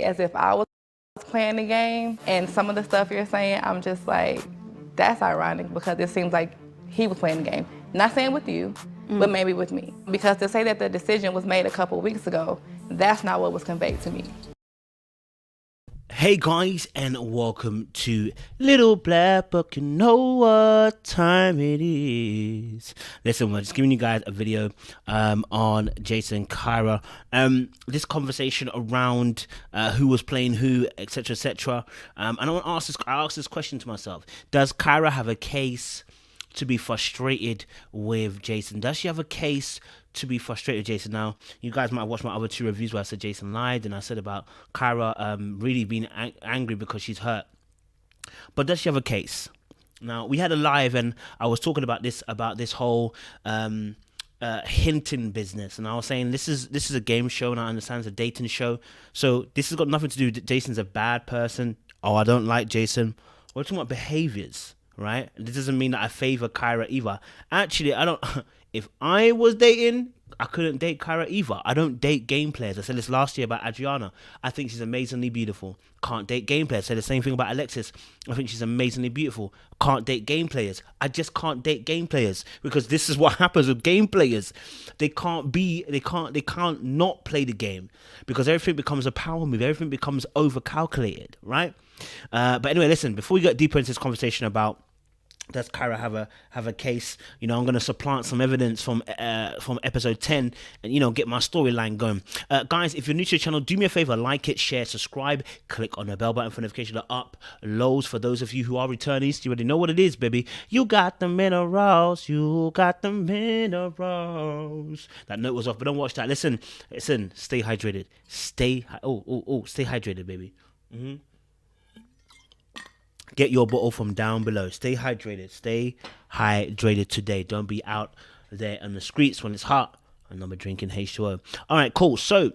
as if I was playing the game. And some of the stuff you're saying, I'm just like, that's ironic because it seems like he was playing the game. Not saying with you, but maybe with me. Because to say that the decision was made a couple weeks ago, that's not what was conveyed to me. Hey guys, and welcome to Little Black Book. You know what time it is. Listen, we're just giving you guys a video on Jason and Kyra. This conversation around who was playing who, etc, etc. And I want to ask this question to myself: does Kyra have a case to be frustrated with Jason? Does she have a case to be frustrated with Jason? Now, you guys might have watched my other two reviews where I said Jason lied, and I said about Kyra really being angry because she's hurt. But does she have a case? Now, we had a live, and I was talking about this whole hinting business, and I was saying this is a game show, and I understand it's a dating show, so this has got nothing to do with Jason's a bad person. Oh, I don't like Jason. We're talking about behaviors, right? This doesn't mean that I favor Kyra either. Actually, I don't. If I was dating, I couldn't date Kyra either. I don't date game players. I said this last year about Adriana. I think she's amazingly beautiful. Can't date game players. I said the same thing about Alexis. I think she's amazingly beautiful. Can't date game players. I just can't date game players because this is what happens with game players. They can't not play the game because everything becomes a power move. Everything becomes overcalculated, right? But anyway, listen, before we get deeper into this conversation about does Kyra have a case, I'm going to supplant some evidence from episode 10 and, get my storyline going. Guys, if you're new to the channel, do me a favor, like it, share, subscribe, click on the bell button for notifications to up loads. For those of you who are returnees, you already know what it is, baby. You got the minerals, you got the minerals. That note was off, but don't watch that. Listen, stay hydrated. Stay hydrated, baby. Get your bottle from down below. Stay hydrated. Stay hydrated today. Don't be out there on the streets when it's hot and not be drinking H2O. All right, cool. So,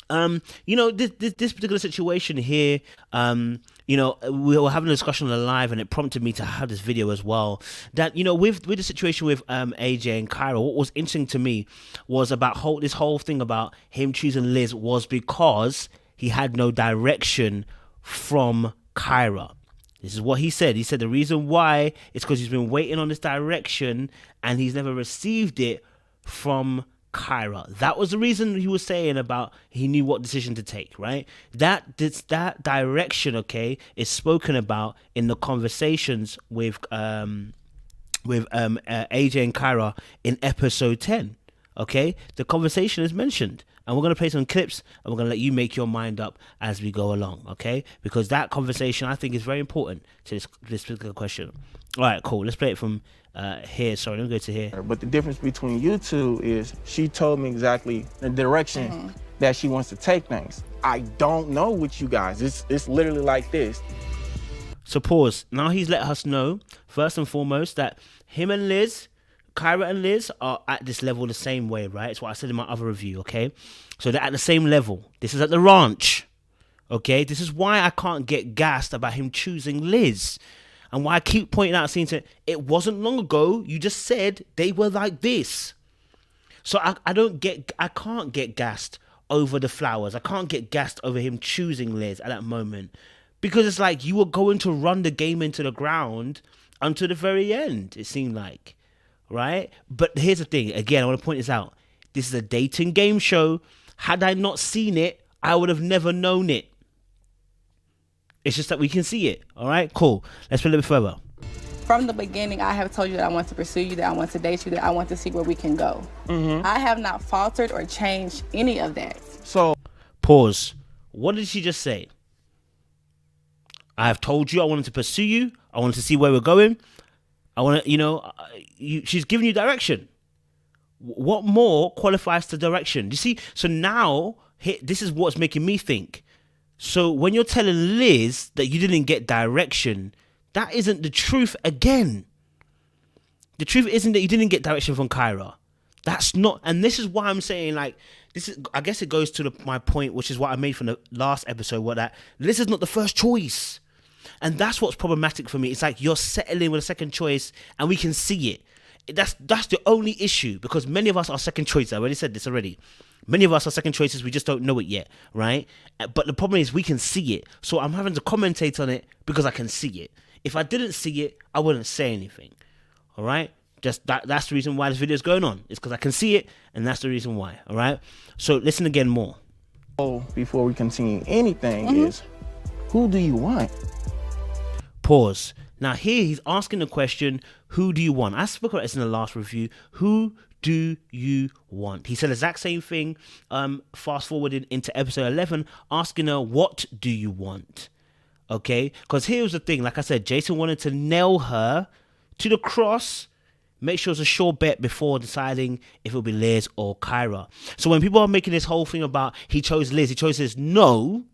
this particular situation here, we were having a discussion on the live, and it prompted me to have this video as well. That with the situation with AJ and Kyra, what was interesting to me was about this whole thing about him choosing Liz was because he had no direction from Kyra. This is what he said. He said the reason why is because he's been waiting on this direction and he's never received it from Kyra. That was the reason he was saying about he knew what decision to take, right? That direction, okay, is spoken about in the conversations with AJ and Kyra in episode 10. Okay, the conversation is mentioned, and we're going to play some clips, and we're going to let you make your mind up as we go along, okay? Because that conversation, I think, is very important to this particular question. All right, cool. Let's play it from here. Sorry, let me go to here. But the difference between you two is she told me exactly the direction that she wants to take things. I don't know with you guys. It's literally like this. So pause. Now he's let us know, first and foremost, that him and Liz, Kyra and Liz are at this level the same way, right? It's what I said in my other review, okay? So they're at the same level. This is at the ranch, okay? This is why I can't get gassed about him choosing Liz. And why I keep pointing out, saying to it wasn't long ago, you just said they were like this. So I can't get gassed over the flowers. I can't get gassed over him choosing Liz at that moment. Because it's like you were going to run the game into the ground until the very end, it seemed like. Right? But here's the thing. Again, I want to point this out. This is a dating game show. Had I not seen it, I would have never known it. It's just that we can see it. All right? Cool. Let's play a little bit further. From the beginning, I have told you that I want to pursue you, that I want to date you, that I want to see where we can go. I have not faltered or changed any of that. So, pause. What did she just say? I have told you I wanted to pursue you. I wanted to see where we're going. I want to, she's giving you direction. What more qualifies to direction? You see? So now, this is what's making me think. So when you're telling Liz that you didn't get direction, that isn't the truth again. The truth isn't that you didn't get direction from Kyra. That's not, and this is why I'm saying, like, this is, I guess it goes to my point, which is what I made from the last episode, what that Liz is not the first choice. And that's what's problematic for me. It's like you're settling with a second choice and we can see it. That's the only issue, because many of us are second choice. I already said this already. Many of us are second choices. We just don't know it yet, right? But the problem is we can see it. So I'm having to commentate on it because I can see it. If I didn't see it, I wouldn't say anything. All right? Just that's the reason why this video is going on. It's because I can see it, and that's the reason why. All right? So listen again more. Before we continue anything is, who do you want? Pause. Now here he's asking the question, who do you want? I spoke about this in the last review. Who do you want? He said the exact same thing, fast forwarded into episode 11, asking her, what do you want? Okay? Because here's the thing. Like I said, Jason wanted to nail her to the cross, make sure it's a sure bet before deciding if it'll be Liz or Kyra. So when people are making this whole thing about he chose Liz, no,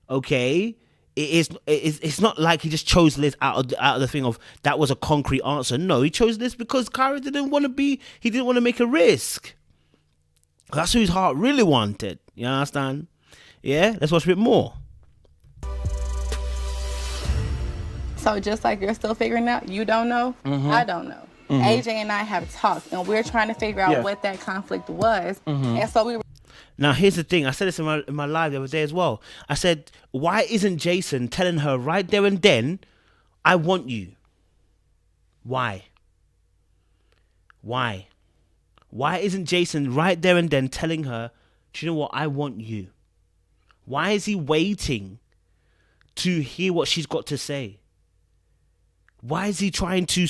okay, it's not like he just chose Liz out of the thing of that was a concrete answer. No, he chose Liz because Kyra didn't want to make a risk. That's who his heart really wanted. You understand? Yeah, let's watch a bit more. So just like you're still figuring out, you don't know, I don't know. AJ and I have talked, and we're trying to figure out what that conflict was. And so Now, here's the thing. I said this in my live the other day as well. I said, why isn't Jason telling her right there and then, I want you? Why? Why isn't Jason right there and then telling her, do you know what? I want you. Why is he waiting to hear what she's got to say? Why is he trying to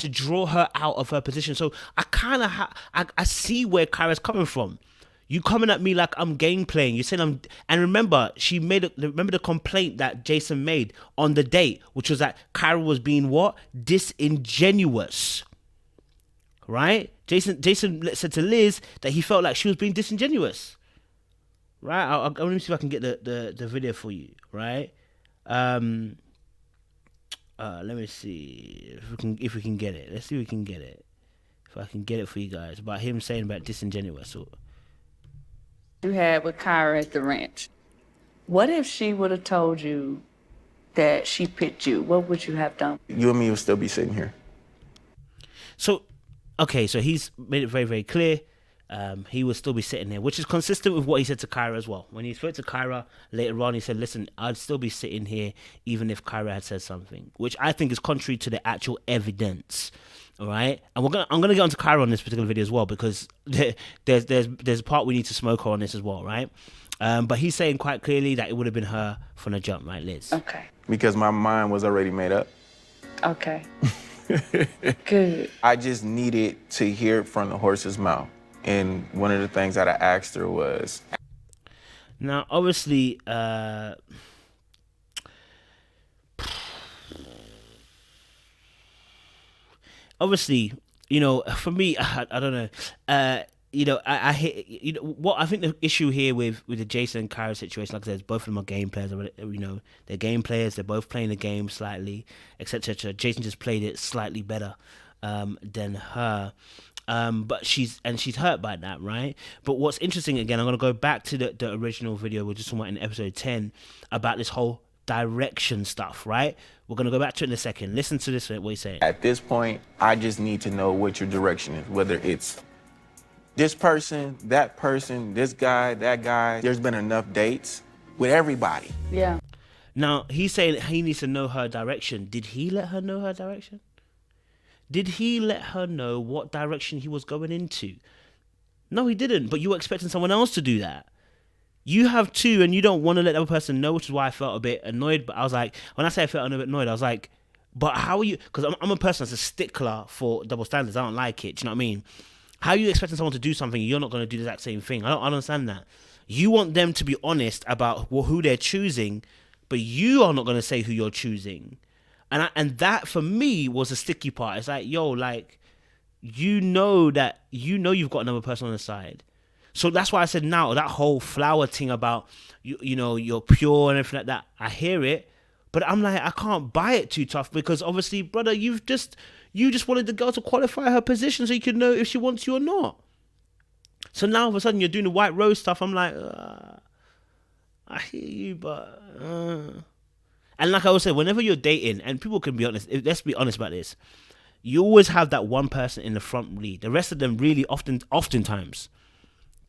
draw her out of her position? So I kind of I see where Kyra's coming from. You coming at me like I'm game playing. You're saying and remember, remember the complaint that Jason made on the date, which was that Kyra was being what? Disingenuous. Right? Jason said to Liz that he felt like she was being disingenuous. Right? Let me see if I can get the video for you. Right? Let me see if we can get it. Let's see if we can get it. If I can get it for you guys about him saying about disingenuous. You had with Kyra at the ranch. What if she would have told you that she picked you? What would you have done? You and me would still be sitting here. So, okay, so he's made it very, very clear. He would still be sitting there, which is consistent with what he said to Kyra as well. When he spoke to Kyra later on, he said, listen, I'd still be sitting here even if Kyra had said something, which I think is contrary to the actual evidence. All right, and I'm gonna get onto Kyra on this particular video as well because there's a part we need to smoke her on this as well, right? But he's saying quite clearly that it would have been her from the jump, right, Liz? Okay. Because my mind was already made up. Okay. Good. I just needed to hear it from the horse's mouth. And one of the things that I asked her was... Now, obviously, you know, for me, I don't know. You know, I hate, you know, what I think the issue here with the Jason and Kyra situation, like I said, both of them are game players. You know, they're game players. They're both playing the game slightly, etc. Jason just played it slightly better than her. But she's hurt by that, right? But what's interesting, again, I'm going to go back to the original video we were just talking about in episode 10 about this whole direction stuff, right? We're going to go back to it in a second. Listen to this, what he's saying. At this point, I just need to know what your direction is, whether it's this person, that person, this guy, that guy. There's been enough dates with everybody. Yeah. Now, he's saying he needs to know her direction. Did he let her know her direction? Did he let her know what direction he was going into? No, he didn't. But you were expecting someone else to do that. You have two, and you don't want to let the other person know, which is why I felt a bit annoyed. But I was like, when I say I felt a bit annoyed, I was like, but how are you? Because I'm a person that's a stickler for double standards. I don't like it. Do you know what I mean? How are you expecting someone to do something you're not going to do the exact same thing? I don't understand that. You want them to be honest about who they're choosing, but you are not going to say who you're choosing. And that for me was a sticky part. It's like, yo, like, you know you've got another person on the side. So that's why I said now that whole flower thing about you know you're pure and everything like that. I hear it, but I'm like, I can't buy it too tough because obviously, brother, you just wanted the girl to qualify her position so you could know if she wants you or not. So now all of a sudden you're doing the white rose stuff. I'm like, I hear you, but. And like I always say, whenever you're dating, and people can be honest, let's be honest about this, you always have that one person in the front lead. The rest of them really oftentimes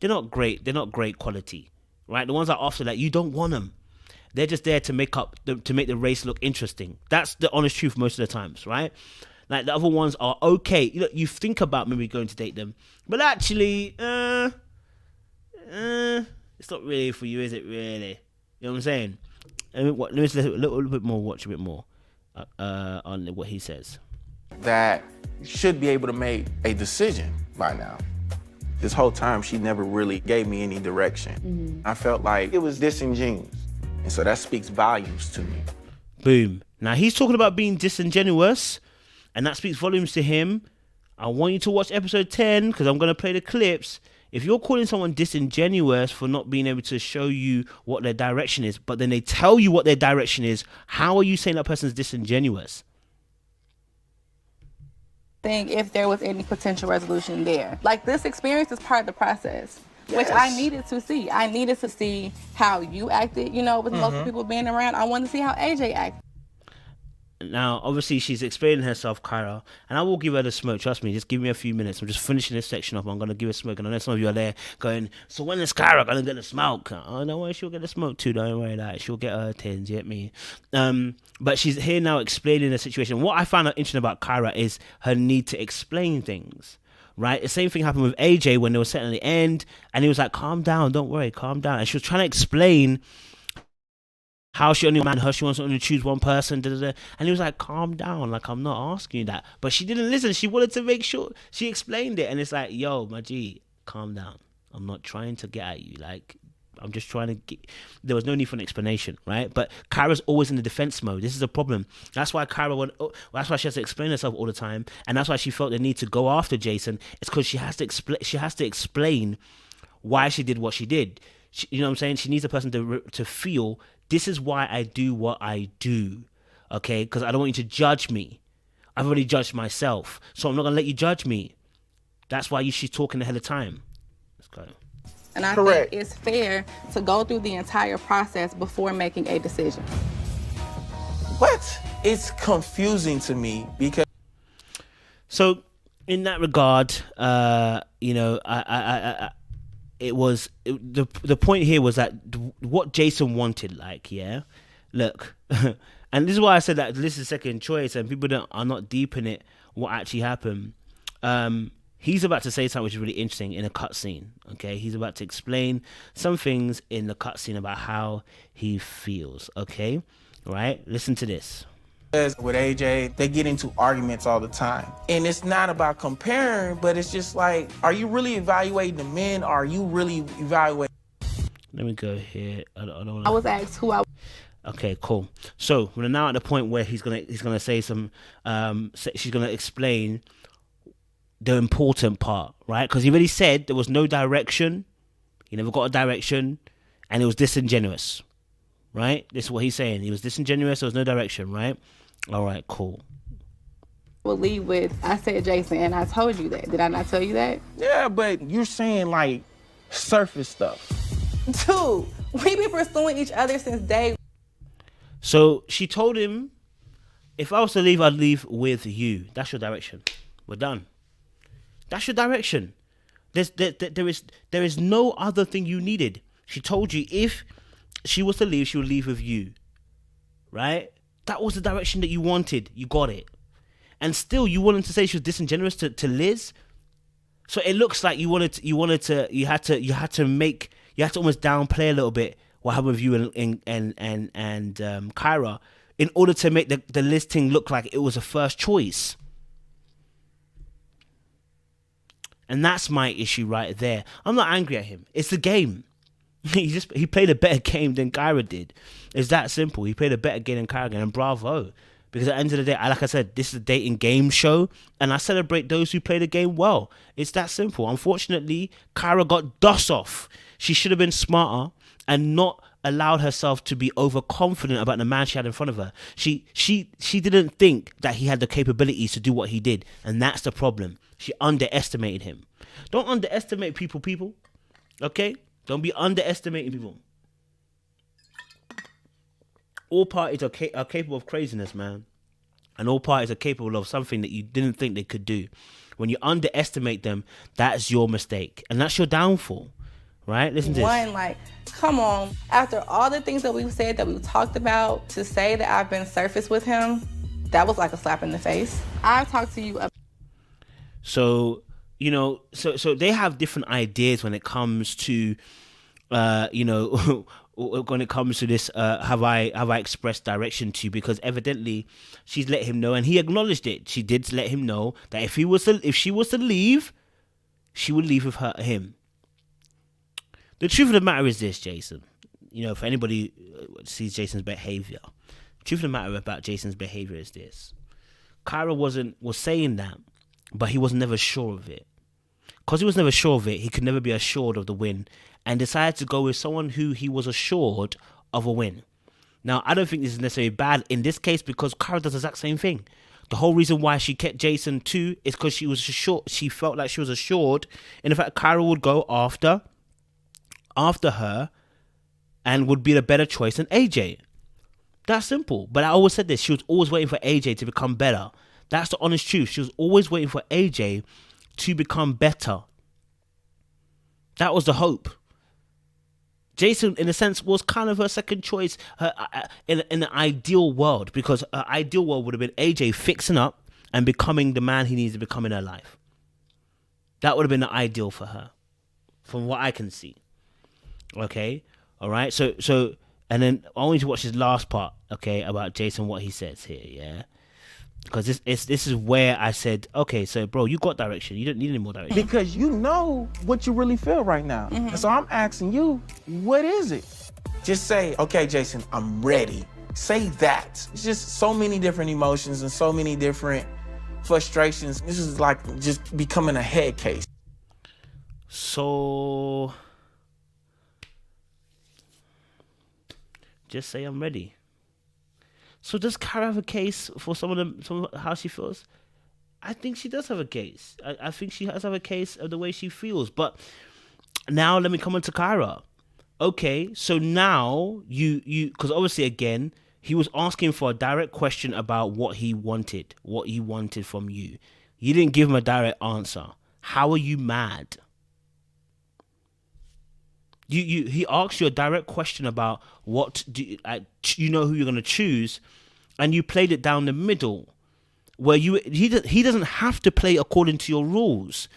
they're not great. They're not great quality, right? The ones that are after that, you don't want them. They're just there to make the race look interesting. That's the honest truth most of the times, right? Like the other ones are okay. You think about maybe going to date them, but actually, it's not really for you, is it? Really? You know what I'm saying? Let me listen a little bit more. Watch a bit more on what he says. That should be able to make a decision by now. This whole time, she never really gave me any direction. I felt like it was disingenuous. And so that speaks volumes to me. Boom. Now he's talking about being disingenuous, and that speaks volumes to him. I want you to watch episode 10 because I'm going to play the clips. If you're calling someone disingenuous for not being able to show you what their direction is, but then they tell you what their direction is, how are you saying that person's disingenuous? Think if there was any potential resolution there. Like, this experience is part of the process, which I needed to see. I needed to see how you acted, with most people being around. I wanted to see how AJ acted. Now, obviously, she's explaining herself, Kyra, and I will give her the smoke. Trust me, just give me a few minutes. I'm just finishing this section up. I'm going to give her smoke, and I know some of you are there going, so when is Kyra going to get the smoke? Oh, don't worry, she'll get the smoke too. Don't worry that. She'll get her tins, you get me? But she's here now explaining the situation. What I found out interesting about Kyra is her need to explain things. Right, the same thing happened with AJ when they were sitting at the end, and he was like, "Calm down, don't worry, calm down." And she was trying to explain how she only man her, she wants to only choose one person, and he was like, "Calm down, like I'm not asking you that." But she didn't listen. She wanted to make sure she explained it, and it's like, "Yo, my G, calm down. I'm not trying to get at you. Like, I'm just trying to get." There was no need for an explanation, right? But Kyra's always in the defense mode. This is a problem. That's why that's why she has to explain herself all the time, and that's why she felt the need to go after Jason. It's because she has to explain why she did what she did. You know what I'm saying? She needs a person to feel, this is why I do what I do, okay? Because I don't want you to judge me. I've already judged myself, so I'm not gonna let you judge me. That's why she's talking ahead of time. Let's go. And I think it's fair to go through the entire process before making a decision. What? It's confusing to me because... So, in that regard, the point here was that what Jason wanted, look, and this is why I said that this is second choice, and people are not deep in it, what actually happened. He's about to say something which is really interesting in a cutscene. Okay, he's about to explain some things in the cutscene about how he feels. Okay, right? Listen to this. With AJ, they get into arguments all the time. And it's not about comparing, but it's just like, are you really evaluating the men? Or are you really evaluating? Let me go here. I was asked who I... Okay, cool. So we're now at the point where he's gonna say some. She's gonna explain the important part, right? Because he already said there was no direction. He never got a direction, and it was disingenuous, right? This is what he's saying. He was disingenuous. There was no direction, right? All right, cool. Will leave with, I said Jason, and I told you that. Did I not tell you that? Yeah, but you're saying like surface stuff. Dude, we've been pursuing each other since day. So she told him, if I was to leave, I'd leave with you. That's your direction. We're done. That's your direction. There is no other thing you needed. She told you if she was to leave, she would leave with you. Right? That was the direction that you wanted. You got it. And still you wanted to say she was disingenuous to Liz. So it looks like you had to almost downplay a little bit what happened with you and Kyra in order to make the listing look like it was a first choice. And that's my issue right there. I'm not angry at him. It's the game. He played a better game than Kyra did. It's that simple. He played a better game than Kyra did, and bravo. Because at the end of the day, like I said, this is a dating game show, and I celebrate those who play the game well. It's that simple. Unfortunately, Kyra got dust off. She should have been smarter and not allowed herself to be overconfident about the man she had in front of her. She didn't think that he had the capabilities to do what he did, and that's the problem. She underestimated him. Don't underestimate people. Okay? Don't be underestimating people. All parties are capable of craziness, man. And all parties are capable of something that you didn't think they could do. When you underestimate them, that's your mistake. And that's your downfall. right? Listen to this. One, like, come on. After all the things that we've said, that we've talked about, to say that I've been surface with him, that was like a slap in the face. I've talked to you about. So, you know, so they have different ideas when it comes to, you know, when it comes to this, have I expressed direction to you? Because evidently she's let him know, and he acknowledged it. She did let him know that if she was to leave, she would leave with him. The truth of the matter is this, Jason. You know, for anybody who sees Jason's behavior, the truth of the matter about Jason's behavior is this: Kyra was saying that, but he was never sure of it. Because he was never sure of it, he could never be assured of the win, and decided to go with someone who he was assured of a win. Now, I don't think this is necessarily bad in this case, because Kyra does the exact same thing. The whole reason why she kept Jason too is because she was assured. She felt like she was assured in the fact Kyra would go after her and would be the better choice than AJ. That's simple. But I always said this: she was always waiting for AJ to become better. That's the honest truth. She was always waiting for AJ to become better. That was the hope. Jason, in a sense, was kind of her second choice in an ideal world, because her ideal world would have been AJ fixing up and becoming the man he needs to become in her life. That would have been the ideal for her, from what I can see. Okay, all right. So, and then I want you to watch this last part, okay, about Jason, what he says here, yeah. Because this is where I said, okay, so bro, you got direction. You don't need any more direction. Because you know what you really feel right now. And so I'm asking you, what is it? Just say, okay, Jason, I'm ready. Say that. It's just so many different emotions and so many different frustrations. This is like just becoming a head case. So just say I'm ready. So does Kyra have a case for some of how she feels? I think she does have a case. I think she has have a case of the way she feels. But now let me come on to Kyra. Okay, so now you because obviously again he was asking for a direct question about what he wanted from you. You didn't give him a direct answer. How are you mad? He asked you a direct question about what you know who you're gonna choose, and you played it down the middle, where he doesn't have to play according to your rules.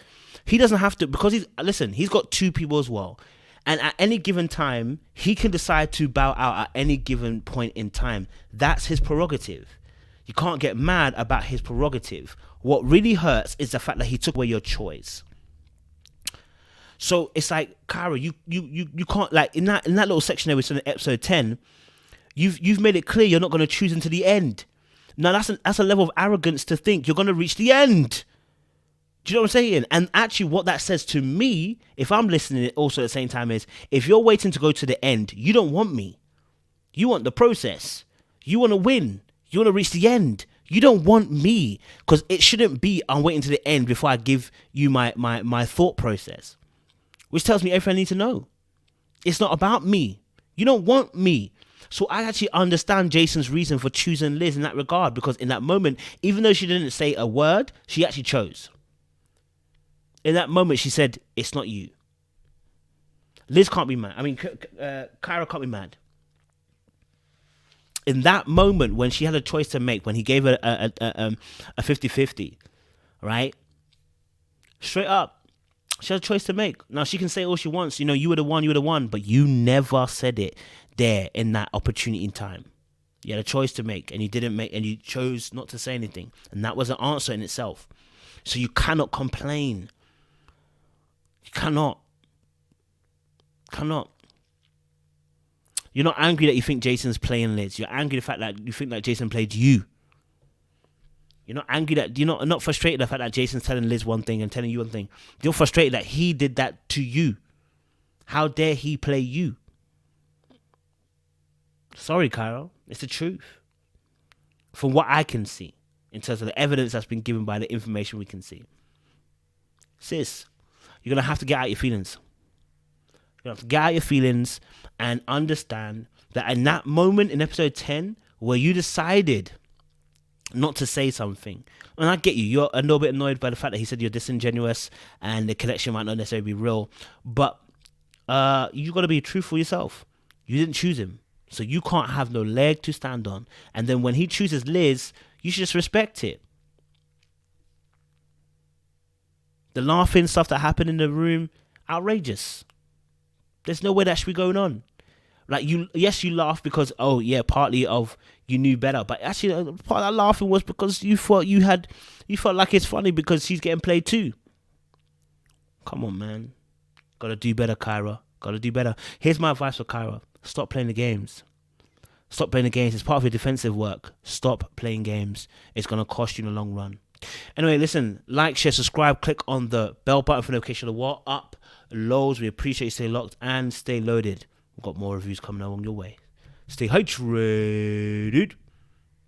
He doesn't have to, because he's got two people as well, and at any given time he can decide to bow out at any given point in time. That's his prerogative. You can't get mad about his prerogative. What really hurts is the fact that he took away your choice. So it's like, Kyra, you can't, like in that little section there we saw in episode 10, you've made it clear you're not going to choose until the end. Now that's a level of arrogance to think you're going to reach the end. Do you know what I'm saying? And actually what that says to me, if I'm listening also at the same time, is if you're waiting to go to the end, you don't want me. You want the process. You want to win. You want to reach the end. You don't want me, because it shouldn't be I'm waiting to the end before I give you my thought process. Which tells me everything I need to know. It's not about me. You don't want me. So I actually understand Jason's reason for choosing Liz in that regard, because in that moment, even though she didn't say a word, she actually chose. In that moment, she said, it's not you. Liz can't be mad. I mean, Kyra can't be mad. In that moment, when she had a choice to make, when he gave her a 50-50, right? Straight up. She has a choice to make. Now, she can say all she wants. You know, you were the one, but you never said it there in that opportunity in time. You had a choice to make, and you didn't make, and you chose not to say anything. And that was an answer in itself. So you cannot complain. You cannot. You're not angry that you think Jason's playing Liz. You're angry the fact that you think that Jason played you. You're not angry that you're not frustrated the fact that Jason's telling Liz one thing and telling you one thing. You're frustrated that he did that to you. How dare he play you? Sorry, Kyra. It's the truth. From what I can see, in terms of the evidence that's been given by the information we can see. Sis, you're going to have to get out your feelings. You're going to have to get out your feelings and understand that in that moment in episode 10, where you decided not to say something, and I get you, you're a little bit annoyed by the fact that he said you're disingenuous and the connection might not necessarily be real, but you got to be truthful yourself. You didn't choose him, so you can't have no leg to stand on. And then when he chooses Liz, you should just respect it. The laughing stuff that happened in the room, outrageous. There's no way that should be going on. Like, you laugh because, oh yeah, partly of you knew better, but actually part of that laughing was because you felt like it's funny because she's getting played too. Come on, man. Gotta do better, Kyra. Gotta do better. Here's my advice for Kyra. Stop playing the games. Stop playing the games. It's part of your defensive work. Stop playing games. It's gonna cost you in the long run. Anyway, listen, like, share, subscribe, click on the bell button for notification of what up loads. We appreciate you. Stay locked and stay loaded. We've got more reviews coming along your way. Stay hydrated.